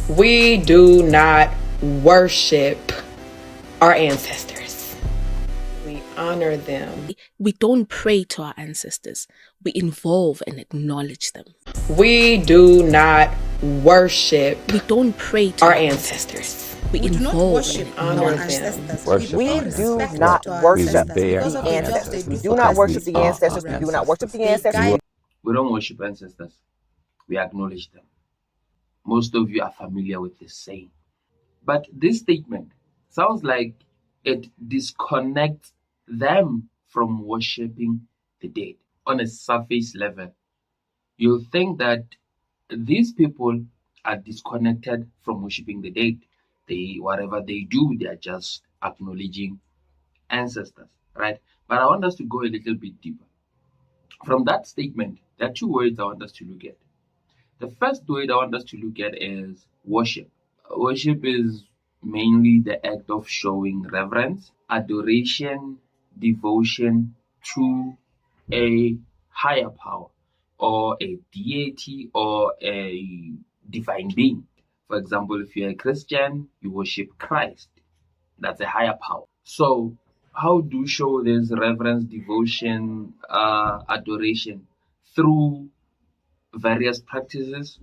We do not worship our ancestors. We honor them. We don't pray to our ancestors. We involve and acknowledge them. We do not worship We don't pray to our ancestors. We do not involve worship and honor our them. ancestors. Worship We them. do Respect not to our worship ancestors the because of the job ancestors. they We do do for not us. worship the We are ancestors. our We do not worship the ancestors. ancestors. We don't worship ancestors. We acknowledge them. Most of you are familiar with this saying. But this statement sounds like it disconnects them from worshiping the dead. On a surface level, you'll think that these people are disconnected from worshiping the dead. Whatever they do, they are just acknowledging ancestors, right? But I want us to go a little bit deeper. From that statement, there are two words I want us to look at. The first word I want us to look at is worship. Worship is mainly the act of showing reverence, adoration, devotion to a higher power or a deity or a divine being. For example, if you're a Christian, you worship Christ. That's a higher power. So, how do you show this reverence, devotion, adoration? Through various practices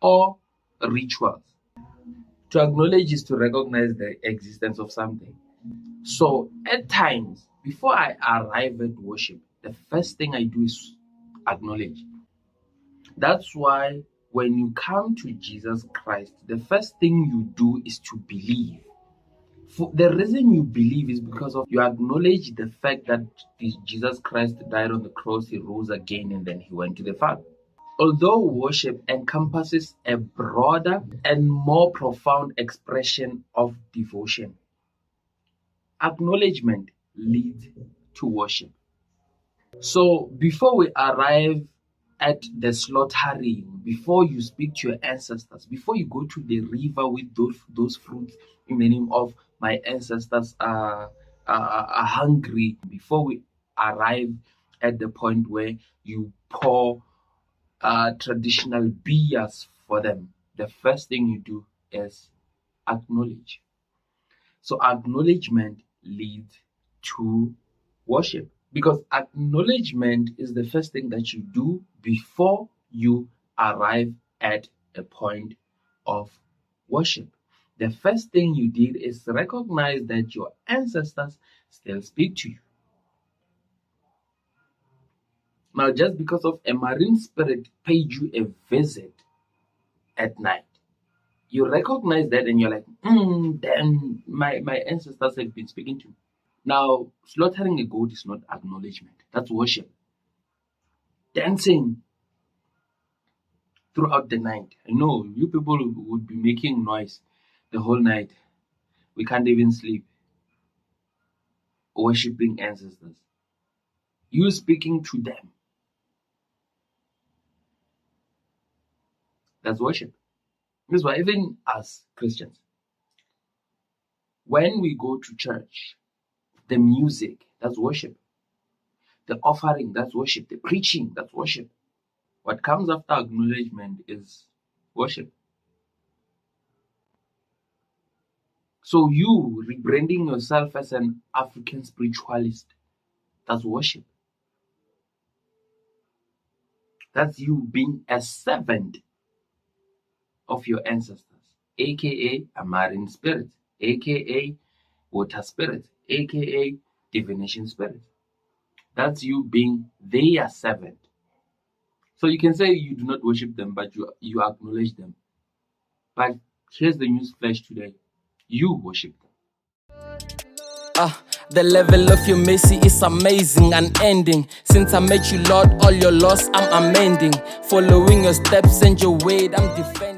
or rituals. To acknowledge is to recognize the existence of something. So at times, before I arrive at worship, the first thing I do is acknowledge. That's why when you come to Jesus Christ, the first thing you do is to believe. The reason you believe is because of you acknowledge the fact that Jesus Christ died on the cross, he rose again, and then he went to the Father. Although worship encompasses a broader and more profound expression of devotion, acknowledgement leads to worship. So before we arrive at the slaughtering, before you speak to your ancestors, before you go to the river with those fruits in the name of my ancestors are hungry, before we arrive at the point where you pour traditional beers for them, the first thing you do is acknowledge. So acknowledgement leads to worship because acknowledgement is the first thing that you do before you arrive at a point of worship. The first thing you did is recognize that your ancestors still speak to you. Now, just because of a marine spirit paid you a visit at night, you recognize that and you're like, then my ancestors have been speaking to me. Now, slaughtering a goat is not acknowledgement. That's worship. Dancing throughout the night. I know you people would be making noise the whole night. We can't even sleep. Worshipping ancestors. You speaking to them. That's worship. That's why even as Christians, when we go to church, the music, that's worship. The offering, that's worship. The preaching, that's worship. What comes after acknowledgement is worship. So you rebranding yourself as an African spiritualist, that's worship. That's you being a servant of your ancestors, aka a marine spirit, aka water spirit, aka divination spirit. That's you being their servant. So you can say you do not worship them, but you acknowledge them. But here's the news flash today. You worship them. The level of your mercy is amazing, unending. Since I met you, Lord, all your laws I'm amending. Following your steps and your way, I'm defending.